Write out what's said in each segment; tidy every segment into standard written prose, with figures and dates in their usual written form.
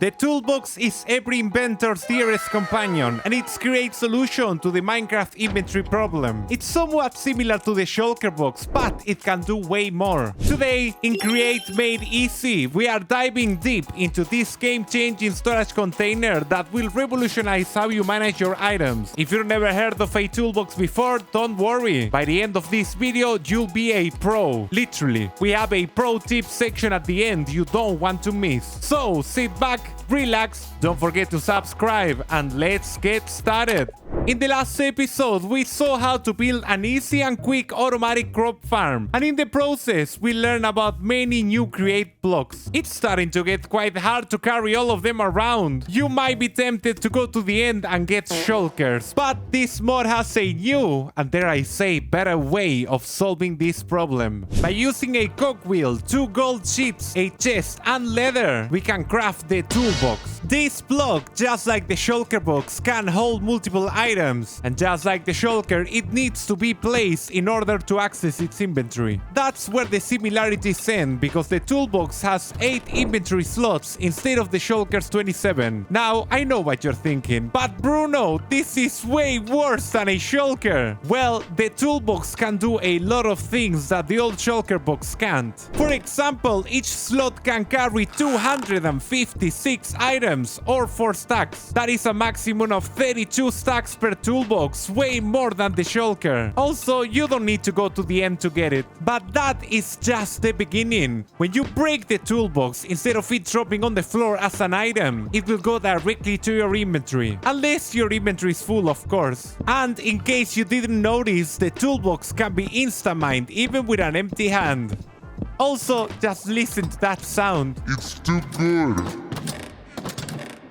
The Toolbox is every inventor's dearest companion, and it's a great solution to the Minecraft inventory problem. It's somewhat similar to the Shulker Box, but it can do way more. Today, in Create Made Easy, we are diving deep into this game-changing storage container that will revolutionize how you manage your items. If you've never heard of a toolbox before, don't worry. By the end of this video, you'll be a pro. Literally. We have a pro tip section at the end you don't want to miss. So sit back, relax, don't forget to subscribe, and let's get started. In the last episode, we saw how to build an easy and quick automatic crop farm, and in the process, we learned about many new Create blocks. It's starting to get quite hard to carry all of them around. You might be tempted to go to the end and get shulkers, but this mod has a new, and dare I say, better way of solving this problem. By using a cogwheel, 2 gold sheets, a chest, and leather, we can craft the toolbox. This block, just like the shulker box, can hold multiple items, and just like the shulker, it needs to be placed in order to access its inventory. That's where the similarities end, because the toolbox has 8 inventory slots instead of the shulker's 27. Now, I know what you're thinking, but Bruno, this is way worse than a shulker. Well, the toolbox can do a lot of things that the old shulker box can't. For example, each slot can carry 256 items or 4 stacks. That is a maximum of 32 stacks per toolbox, way more than the shulker. Also, you don't need to go to the end to get it. But that is just the beginning. When you break the toolbox, instead of it dropping on the floor as an item, it will go directly to your inventory. Unless your inventory is full, of course. And in case you didn't notice, the toolbox can be insta-mined even with an empty hand. Also, just listen to that sound. It's too good.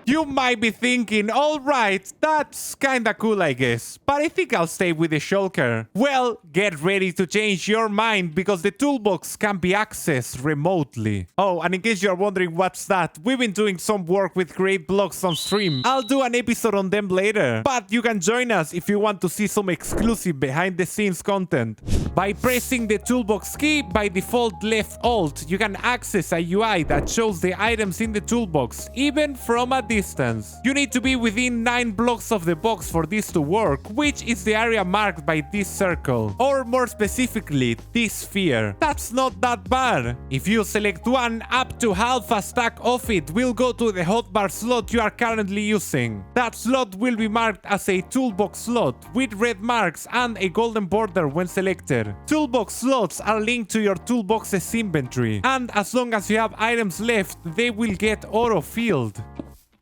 You might be thinking, alright, that's kinda cool I guess, but I think I'll stay with the shulker. Well, get ready to change your mind because the toolbox can be accessed remotely. Oh, and in case you're wondering what's that, we've been doing some work with Create blocks on stream. I'll do an episode on them later, but you can join us if you want to see some exclusive behind the scenes content. By pressing the toolbox key, by default left alt, you can access a UI that shows the items in the toolbox, even from a distance. You need to be within 9 blocks of the box for this to work, which is the area marked by this circle, or more specifically, this sphere. That's not that bad. If you select one, up to half a stack of it will go to the hotbar slot you are currently using. That slot will be marked as a toolbox slot with red marks and a golden border when selected. Toolbox slots are linked to your toolbox's inventory, and as long as you have items left, they will get auto-filled.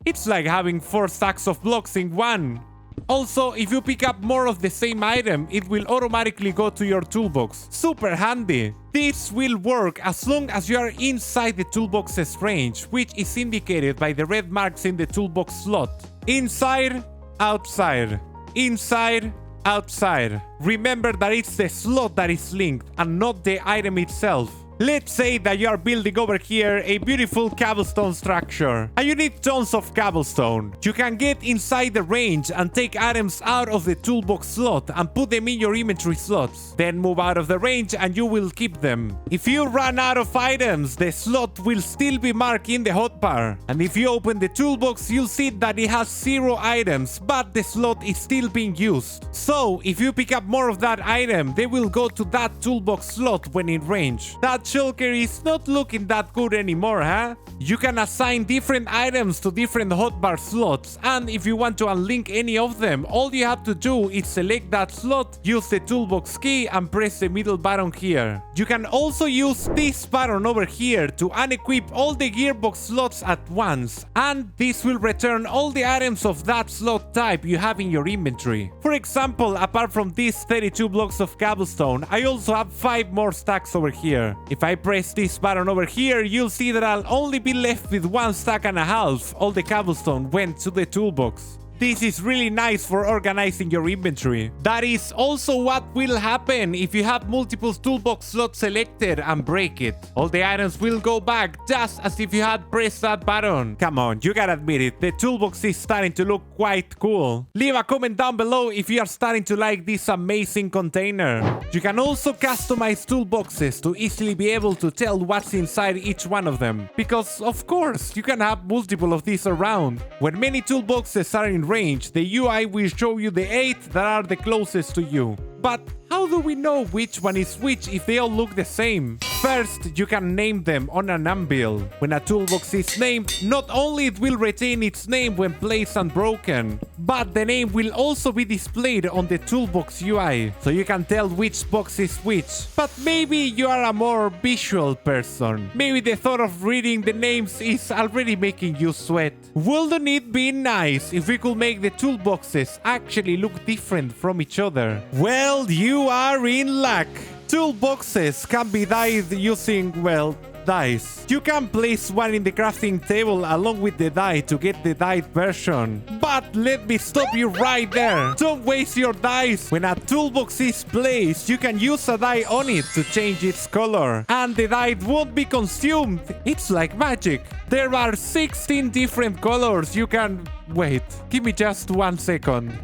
It's like having 4 stacks of blocks in one. Also, if you pick up more of the same item, it will automatically go to your toolbox. Super handy. This will work as long as you are inside the toolbox's range, which is indicated by the red marks in the toolbox slot. Inside, outside. Inside, outside. Remember that it's the slot that is linked and not the item itself. Let's say that you are building over here a beautiful cobblestone structure, and you need tons of cobblestone. You can get inside the range and take items out of the toolbox slot and put them in your inventory slots. Then move out of the range and you will keep them. If you run out of items, the slot will still be marked in the hotbar. And if you open the toolbox, you'll see that it has 0 items, but the slot is still being used. So, if you pick up more of that item, they will go to that toolbox slot when in range. That shulker is not looking that good anymore, huh? You can assign different items to different hotbar slots, and if you want to unlink any of them, all you have to do is select that slot, use the toolbox key, and press the middle button here. You can also use this button over here to unequip all the gearbox slots at once, and this will return all the items of that slot type you have in your inventory. For example, apart from these 32 blocks of cobblestone, I also have 5 more stacks over here. If I press this button over here, you'll see that I'll only be left with 1.5 stacks. All the cobblestone went to the toolbox. This is really nice for organizing your inventory. That is also what will happen if you have multiple toolbox slots selected and break it. All the items will go back just as if you had pressed that button. Come on, you gotta admit it, the toolbox is starting to look quite cool. Leave a comment down below if you are starting to like this amazing container. You can also customize toolboxes to easily be able to tell what's inside each one of them. Because, of course, you can have multiple of these around. When many toolboxes are in range, the UI will show you the 8 that are the closest to you. But how do we know which one is which if they all look the same? First, you can name them on an anvil. When a toolbox is named, not only it will retain its name when placed and broken, but the name will also be displayed on the toolbox UI, so you can tell which box is which. But maybe you are a more visual person. Maybe the thought of reading the names is already making you sweat. Wouldn't it be nice if we could make the toolboxes actually look different from each other? Well, you are in luck. Toolboxes can be dyed using, well, dice. You can place one in the crafting table along with the die to get the dyed version. But let me stop you right there. Don't waste your dice. When a toolbox is placed, you can use a die on it to change its color. And the die won't be consumed. It's like magic. There are 16 different colors you can... Wait, give me just 1 second.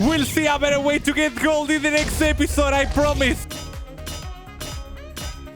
We'll see a better way to get gold in the next episode, I promise.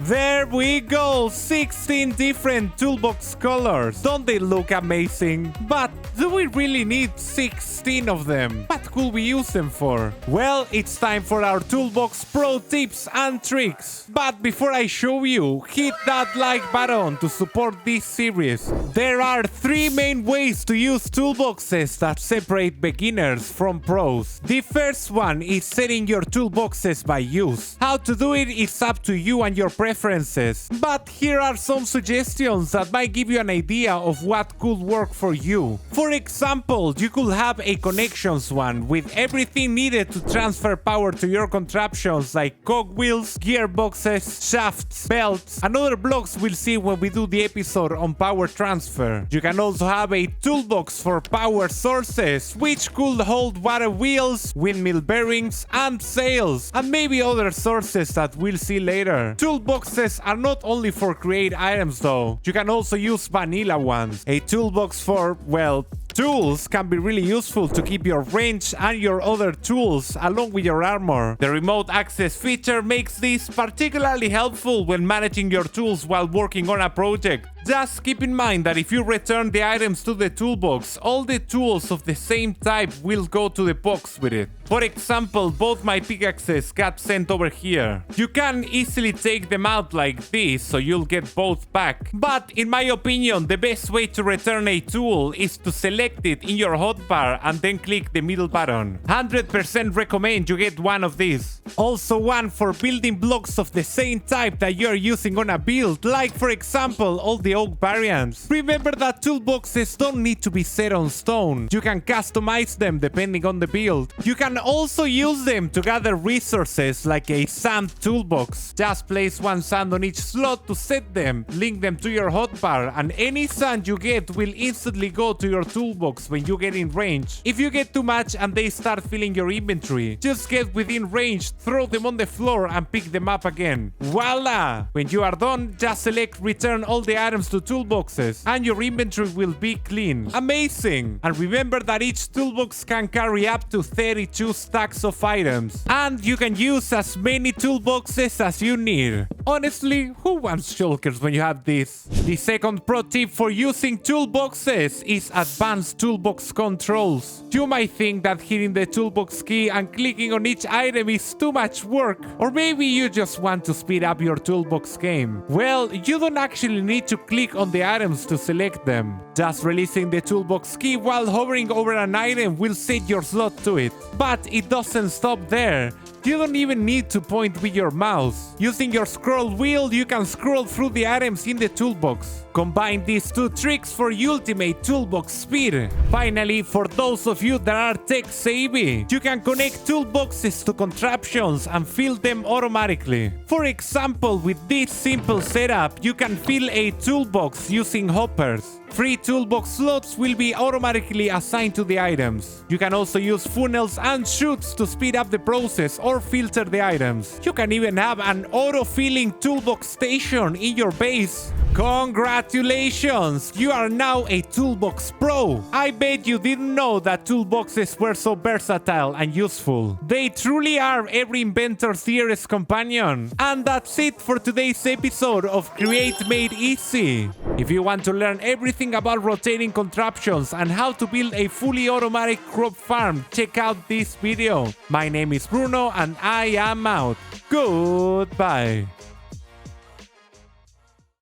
There we go, 16 different toolbox colors. Don't they look amazing? But do we really need 16 of them? What could we use them for? Well, it's time for our toolbox pro tips and tricks. But before I show you, hit that like button to support this series. There are 3 main ways to use toolboxes that separate beginners from pros. The first one is setting your toolboxes by use. How to do it is up to you and your preferences. But here are some suggestions that might give you an idea of what could work for you. For example, you could have a connections one with everything needed to transfer power to your contraptions like cogwheels, gearboxes, shafts, belts, and other blocks we'll see when we do the episode on power transfer. You can also have a toolbox for power sources, which could hold water wheels, windmill bearings, and sails, and maybe other sources that we'll see later. Toolboxes are not only for create items though. You can also use vanilla ones. A toolbox for, well, tools can be really useful to keep your wrench and your other tools along with your armor. The remote access feature makes this particularly helpful when managing your tools while working on a project. Just keep in mind that if you return the items to the toolbox, all the tools of the same type will go to the box with it. For example, both my pickaxes got sent over here. You can easily take them out like this, so you'll get both back. But in my opinion, the best way to return a tool is to select it in your hotbar and then click the middle button. 100% recommend you get one of these. Also one for building blocks of the same type that you're using on a build, like for example all the oak variants. Remember that toolboxes don't need to be set on stone. You can customize them depending on the build. You can also use them to gather resources like a sand toolbox. Just place one sand on each slot to set them, link them to your hotbar, and any sand you get will instantly go to your toolbox when you get in range. If you get too much and they start filling your inventory, just get within range, throw them on the floor and pick them up again. Voila! When you are done, just select return all the items to toolboxes and your inventory will be clean. Amazing! And remember that each toolbox can carry up to 32 stacks of items, and you can use as many toolboxes as you need. Honestly, who wants shulkers when you have this? The second pro tip for using toolboxes is advanced toolbox controls. You might think that hitting the toolbox key and clicking on each item is too much work, or maybe you just want to speed up your toolbox game. Well, you don't actually need to click on the items to select them. Just releasing the toolbox key while hovering over an item will set your slot to it. But it doesn't stop there. You don't even need to point with your mouse. Using your scroll wheel, you can scroll through the items in the toolbox. Combine these two tricks for ultimate toolbox speed. Finally, for those of you that are tech savvy, you can connect toolboxes to contraptions and fill them automatically. For example, with this simple setup, you can fill a toolbox using hoppers. 3 toolbox slots will be automatically assigned to the items. You can also use funnels and chutes to speed up the process or filter the items. You can even have an auto-filling toolbox station in your base. Congratulations! You are now a Toolbox Pro! I bet you didn't know that toolboxes were so versatile and useful. They truly are every inventor's dearest companion. And that's it for today's episode of Create Made Easy. If you want to learn everything about rotating contraptions and how to build a fully automatic crop farm, check out this video. My name is Bruno and I am out. Goodbye.